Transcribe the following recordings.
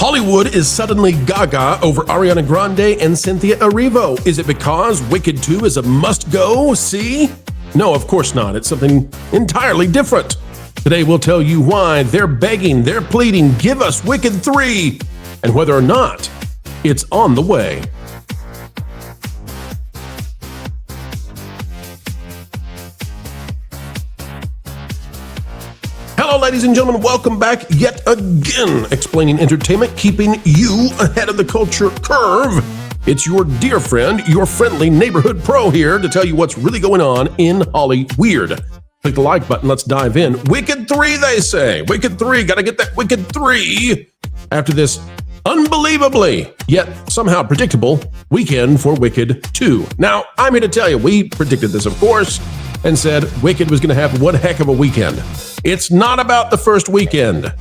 Hollywood is suddenly gaga over Ariana Grande and Cynthia Erivo. Is it because Wicked 2 is a must-go see? No, of course not. It's something entirely different. Today we'll tell you why they're begging, they're pleading, give us Wicked 3, and whether or not it's on the way. Hello, ladies and gentlemen. Welcome back yet again. Explaining entertainment, keeping you ahead of the culture curve. It's your dear friend, your friendly neighborhood pro here to tell you what's really going on in Hollyweird. Click the like button. Let's dive in. Wicked 3, they say. Wicked 3. Got to get that Wicked 3 after this unbelievably, yet somehow predictable weekend for Wicked 2. Now, I'm here to tell you, we predicted this, of course, and said Wicked was going to have one heck of a weekend. It's not about the first weekend.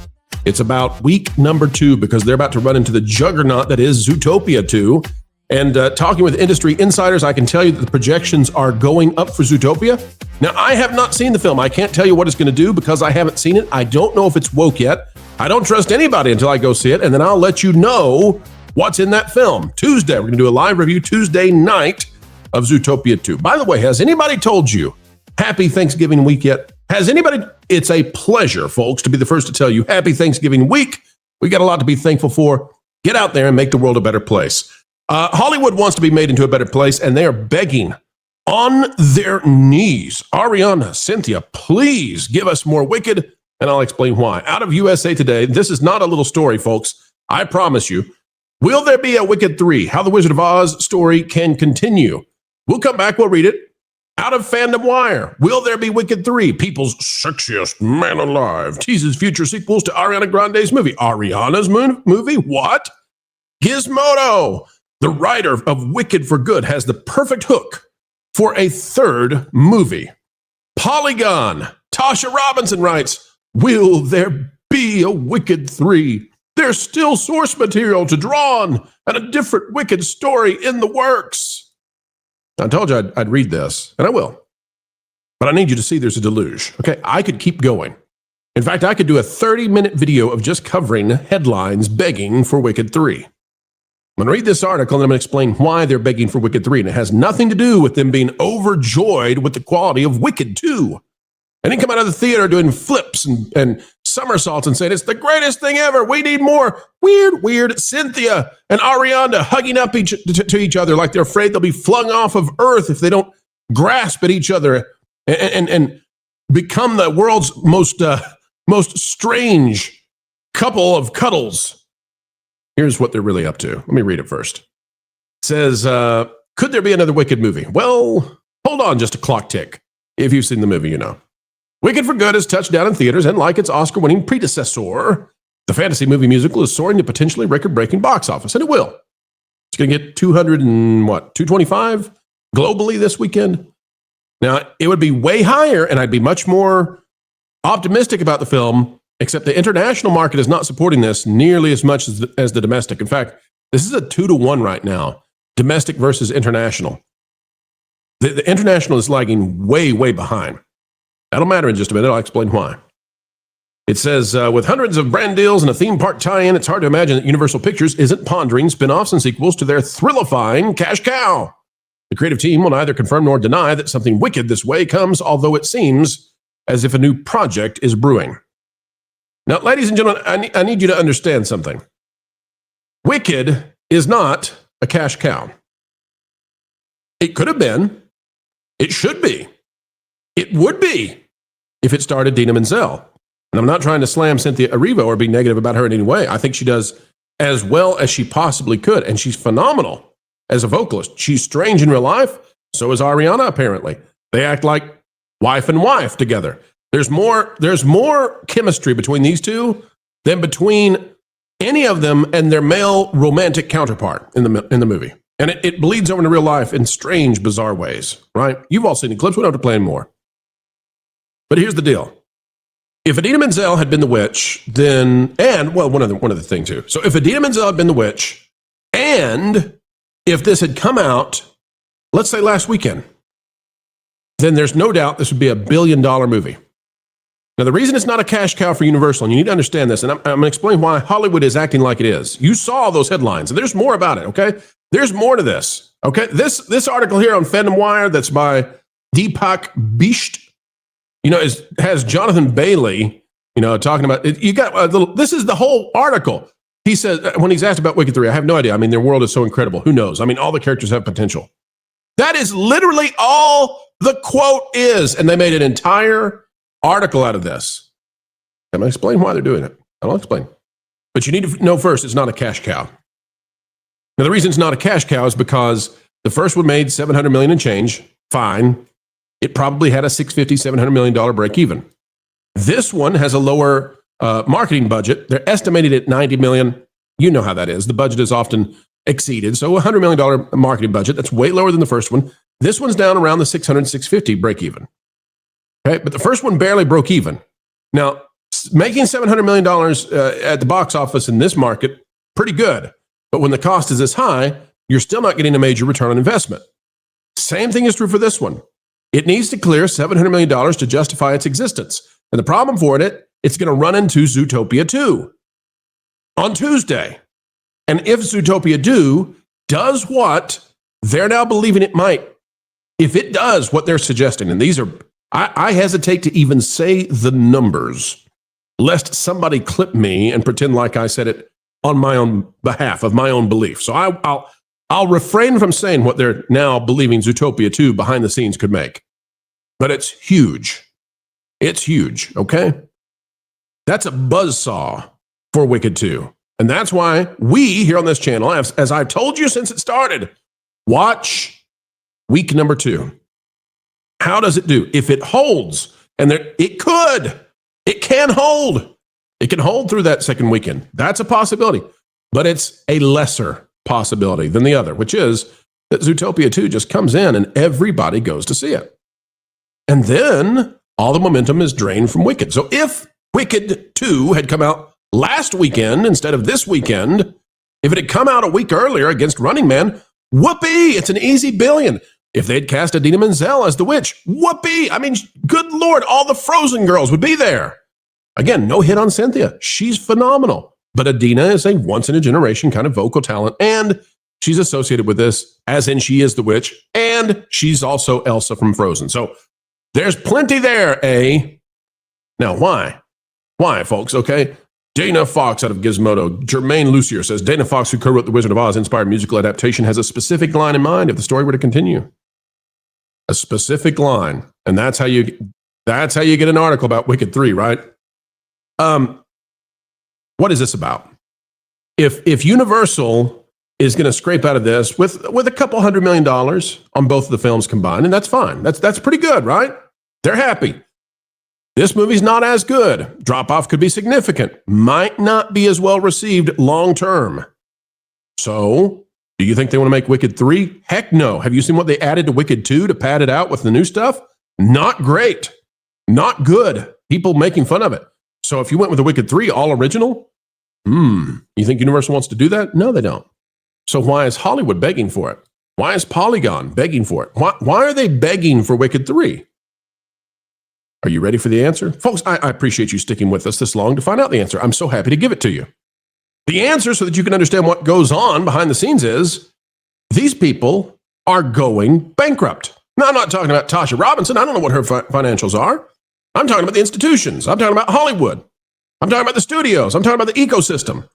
It's about week number 2 because they're about to run into the juggernaut that is Zootopia 2. And talking with industry insiders, I can tell you that the projections are going up for Zootopia. Now, I have not seen the film. I can't tell you what it's going to do because I haven't seen it. I don't know if it's woke yet. I don't trust anybody until I go see it, and then I'll let you know what's in that film. Tuesday, we're going to do a live review Tuesday night of Zootopia 2. By the way, has anybody told you Happy Thanksgiving week yet? Has anybody? It's a pleasure, folks, to be the first to tell you Happy Thanksgiving week. We got a lot to be thankful for. Get out there and make the world a better place. Hollywood wants to be made into a better place, and they are begging on their knees. Ariana, Cynthia, please give us more Wicked, and I'll explain why. Out of USA Today, this is not a little story, folks. I promise you. Will there be a Wicked 3? How the Wizard of Oz story can continue. We'll come back. We'll read it. Out of Fandom Wire, will there be Wicked 3? People's sexiest man alive teases future sequels to Ariana Grande's movie. Ariana's movie? What? Gizmodo, the writer of Wicked for Good, has the perfect hook for a third movie. Polygon, Tasha Robinson writes, will there be a Wicked 3? There's still source material to draw on and a different Wicked story in the works. I told you I'd read this, and I will. But I need you to see there's a deluge. Okay, I could keep going. In fact, I could do a 30-minute video of just covering headlines begging for Wicked 3. I'm going to read this article, and I'm going to explain why they're begging for Wicked 3, and it has nothing to do with them being overjoyed with the quality of Wicked 2. And then come out of the theater doing flips and somersaults and saying, it's the greatest thing ever. We need more weird Cynthia and Ariana hugging up to each other like they're afraid they'll be flung off of Earth if they don't grasp at each other and become the world's most strange couple of cuddles. Here's what they're really up to. Let me read it first. It says, could there be another Wicked movie? Well, hold on just a clock tick. If you've seen the movie, you know. Wicked for Good has touched down in theaters, and like its Oscar-winning predecessor, the fantasy movie musical is soaring to potentially record-breaking box office, and it will. It's going to get 225 globally this weekend. Now, it would be way higher, and I'd be much more optimistic about the film, except the international market is not supporting this nearly as much as the domestic. In fact, this is a 2-to-1 right now, domestic versus international. The international is lagging way behind. That'll matter in just a minute. I'll explain why. It says, with hundreds of brand deals and a theme park tie-in, it's hard to imagine that Universal Pictures isn't pondering spin-offs and sequels to their thrillifying cash cow. The creative team will neither confirm nor deny that something wicked this way comes, although it seems as if a new project is brewing. Now, ladies and gentlemen, I need you to understand something. Wicked is not a cash cow. It could have been. It should be. It would be if it started Dina Menzel. And I'm not trying to slam Cynthia Erivo or be negative about her in any way. I think she does as well as she possibly could. And she's phenomenal as a vocalist. She's strange in real life. So is Ariana, apparently. They act like wife and wife together. There's more chemistry between these two than between any of them and their male romantic counterpart in the movie. And it bleeds over into real life in strange, bizarre ways, right? You've all seen the clips. We don't have to play more. But here's the deal. If Idina Menzel had been the witch, then, and, well, one other thing too. So if Idina Menzel had been the witch, and if this had come out, let's say last weekend, then there's no doubt this would be a $1 billion movie. Now, the reason it's not a cash cow for Universal, and you need to understand this, and I'm going to explain why Hollywood is acting like it is. You saw those headlines, and there's more about it, okay? There's more to this, okay? This article here on Fandom Wire that's by Deepak Bisht, has Jonathan Bailey, talking about it. You got a little, this is the whole article. He says, when he's asked about Wicked 3, I have no idea. I mean, their world is so incredible. Who knows? I mean, all the characters have potential. That is literally all the quote is, and they made an entire article out of this. I'm going to explain why they're doing it. I'll explain. But you need to know first, it's not a cash cow. Now, the reason it's not a cash cow is because the first one made $700 million and change. Fine. It probably had a $650, $700 million break even. This one has a lower marketing budget. They're estimated at $90 million. You know how that is. The budget is often exceeded. So a $100 million marketing budget, that's way lower than the first one. This one's down around the $600, $650 break even. Okay, but the first one barely broke even. Now, making $700 million at the box office in this market, pretty good. But when the cost is this high, you're still not getting a major return on investment. Same thing is true for this one. It needs to clear $700 million to justify its existence. And the problem for it, it's going to run into Zootopia 2 on Tuesday. And if Zootopia 2 does what they're now believing it might, if it does what they're suggesting, and these are, I hesitate to even say the numbers, lest somebody clip me and pretend like I said it on my own behalf of my own belief. So I'll refrain from saying what they're now believing Zootopia 2 behind the scenes could make. But it's huge. It's huge, okay? That's a buzzsaw for Wicked 2. And that's why we here on this channel, as I've told you since it started, watch week number 2. How does it do? If it holds, and it can hold. It can hold through that second weekend. That's a possibility. But it's a lesser possibility than the other, which is that Zootopia 2 just comes in and everybody goes to see it. And then all the momentum is drained from Wicked. So if Wicked 2 had come out last weekend instead of this weekend, if it had come out a week earlier against Running Man, whoopee, it's an easy billion. If they'd cast Idina Menzel as the witch, whoopee. I mean, good Lord, all the Frozen girls would be there. Again, no hit on Cynthia. She's phenomenal. But Idina is a once-in-a-generation kind of vocal talent, and she's associated with this, as in she is the witch, and she's also Elsa from Frozen. So there's plenty there, eh? Now, why? Why, folks, okay? Dana Fox out of Gizmodo. Jermaine Lucier says, Dana Fox, who co-wrote the Wizard of Oz inspired musical adaptation, has a specific line in mind if the story were to continue. A specific line. And that's how you get an article about Wicked 3, right? What is this about? If Universal is going to scrape out of this with a couple $100 million on both of the films combined, and that's fine. That's pretty good, right? They're happy. This movie's not as good. Drop-off could be significant. Might not be as well received long-term. So, do you think they want to make Wicked 3? Heck no. Have you seen what they added to Wicked 2 to pad it out with the new stuff? Not great. Not good. People making fun of it. So if you went with a Wicked 3 all original, you think Universal wants to do that? No, they don't. So why is Hollywood begging for it? Why is Polygon begging for it? Why are they begging for Wicked 3? Are you ready for the answer? Folks, I appreciate you sticking with us this long to find out the answer. I'm so happy to give it to you. The answer, so that you can understand what goes on behind the scenes, is these people are going bankrupt. Now, I'm not talking about Tasha Robinson. I don't know what her financials are. I'm talking about the institutions. I'm talking about Hollywood. I'm talking about the studios. I'm talking about the ecosystem.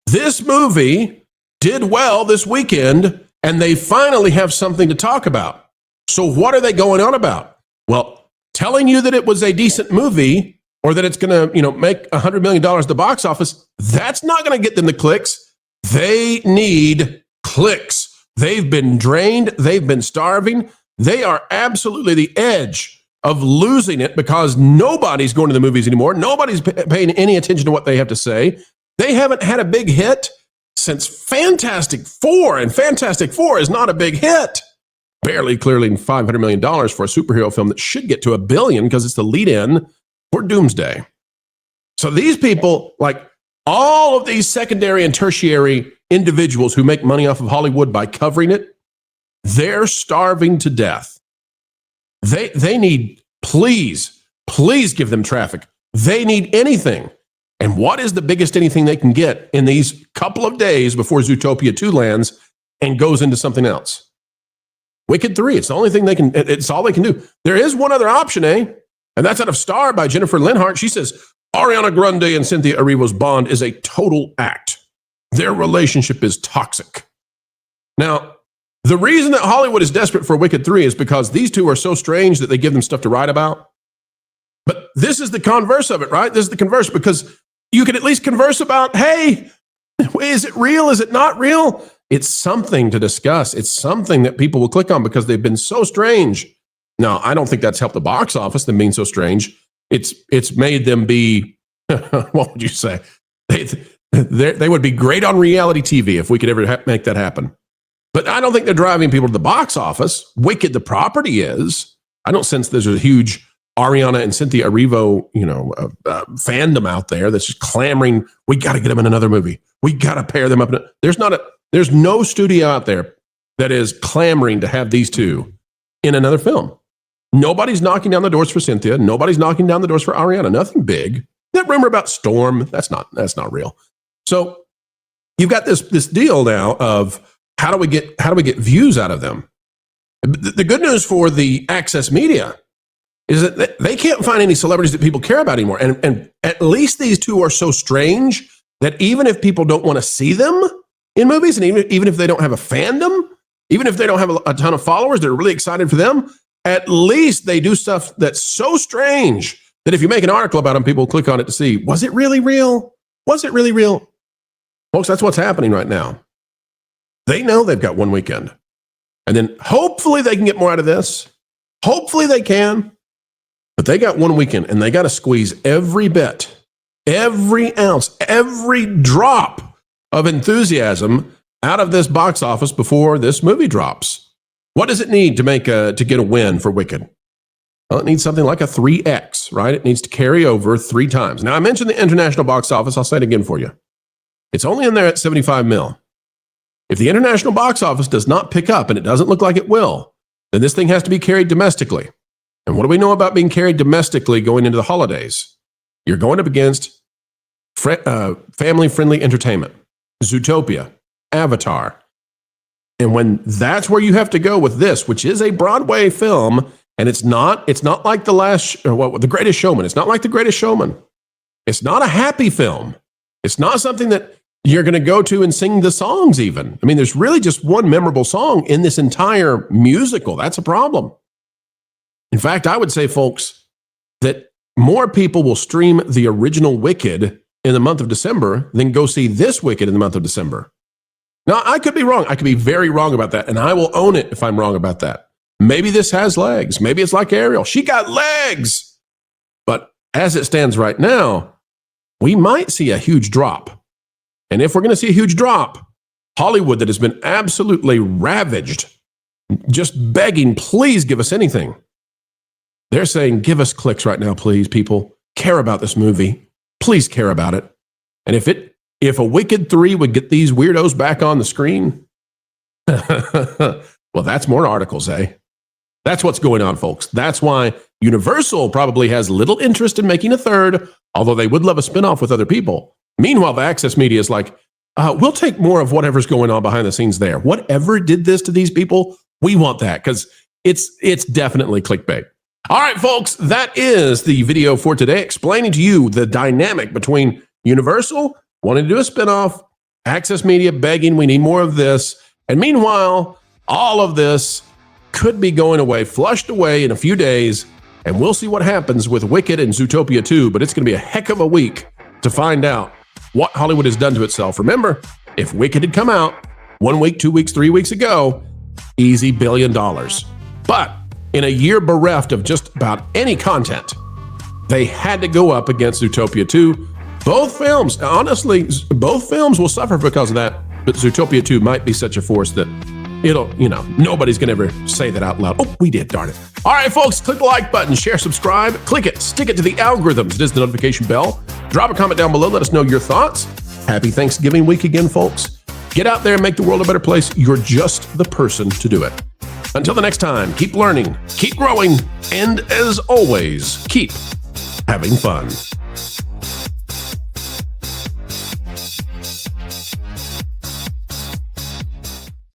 This movie did well this weekend, and they finally have something to talk about. So what are they going on about? Well, telling you that it was a decent movie or that it's going to, make $100 million at the box office, that's not going to get them the clicks. They need clicks. They've been drained. They've been starving. They are absolutely the edge of losing it because nobody's going to the movies anymore. Nobody's paying any attention to what they have to say. They haven't had a big hit since Fantastic Four, and Fantastic Four is not a big hit. Barely clearing $500 million for a superhero film that should get to $1 billion because it's the lead-in for Doomsday. So these people, like all of these secondary and tertiary individuals who make money off of Hollywood by covering it, they're starving to death. They need, please, Please give them traffic. They need anything. And what is the biggest anything they can get in these couple of days before Zootopia 2 lands and goes into something else? Wicked 3. It's the only thing they can, it's all they can do. There is one other option, eh? And that's out of Star by Jennifer Linhart. She says, Ariana Grande and Cynthia Erivo's bond is a total act. Their relationship is toxic. Now, the reason that Hollywood is desperate for Wicked 3 is because these two are so strange that they give them stuff to write about. But this is the converse of it, right? This is the converse, because you can at least converse about, hey, is it real? Is it not real? It's something to discuss. It's something that people will click on because they've been so strange. Now, I don't think that's helped the box office, them being so strange. It's made them be, what would you say? They would be great on reality TV if we could ever make that happen. But I don't think they're driving people to the box office. Wicked, the property is. I don't sense there's a huge Ariana and Cynthia Erivo, fandom out there that's just clamoring, we got to get them in another movie. We got to pair them up. There's no studio out there that is clamoring to have these two in another film. Nobody's knocking down the doors for Cynthia. Nobody's knocking down the doors for Ariana. Nothing big. That rumor about Storm, that's not real. So you've got this deal now of how do we get views out of them? The good news for the access media is that they can't find any celebrities that people care about anymore. And at least these two are so strange that even if people don't want to see them in movies, and even if they don't have a fandom, even if they don't have a ton of followers that are really excited for them, at least they do stuff that's so strange that if you make an article about them, people will click on it to see, was it really real? Was it really real? Folks, that's what's happening right now. They know they've got one weekend. And then hopefully they can get more out of this. Hopefully they can. But they got one weekend and they got to squeeze every bit, every ounce, every drop of enthusiasm out of this box office before this movie drops. What does it need to get a win for Wicked? Well, it needs something like a 3X, right? It needs to carry over 3 times. Now, I mentioned the international box office. I'll say it again for you. It's only in there at 75 mil. If the international box office does not pick up, and it doesn't look like it will, then this thing has to be carried domestically. And what do we know about being carried domestically going into the holidays? You're going up against family-friendly entertainment, Zootopia, Avatar. And when that's where you have to go with this, which is a Broadway film, and it's not like The Greatest Showman. It's not like The Greatest Showman. It's not a happy film. It's not something that you're going to go to and sing the songs even. I mean, there's really just one memorable song in this entire musical. That's a problem. In fact, I would say, folks, that more people will stream the original Wicked in the month of December than go see this Wicked in the month of December. Now, I could be wrong. I could be very wrong about that, and I will own it if I'm wrong about that. Maybe this has legs. Maybe it's like Ariel. She got legs. But as it stands right now, we might see a huge drop. And if we're going to see a huge drop, Hollywood that has been absolutely ravaged, just begging, please give us anything. They're saying, give us clicks right now, please, people. Care about this movie. Please care about it. And if a Wicked 3 would get these weirdos back on the screen, well, that's more articles, eh? That's what's going on, folks. That's why Universal probably has little interest in making a third, although they would love a spinoff with other people. Meanwhile, the access media is like, we'll take more of whatever's going on behind the scenes there. Whatever did this to these people, we want that because it's definitely clickbait. All right, folks, that is the video for today, explaining to you the dynamic between Universal wanting to do a spinoff, access media begging, we need more of this. And meanwhile, all of this could be going away, flushed away in a few days. And we'll see what happens with Wicked and Zootopia 2. But it's going to be a heck of a week to find out what Hollywood has done to itself. Remember, if Wicked had come out 1 week, 2 weeks, 3 weeks ago, easy $1 billion. But in a year bereft of just about any content, they had to go up against Zootopia 2. Both films, honestly, both films will suffer because of that. But Zootopia 2 might be such a force that nobody's going to ever say that out loud. Oh, we did, darn it. All right, folks, click the like button, share, subscribe, click it, stick it to the algorithms, it is the notification bell. Drop a comment down below, let us know your thoughts. Happy Thanksgiving week again, folks. Get out there and make the world a better place. You're just the person to do it. Until the next time, keep learning, keep growing, and as always, keep having fun.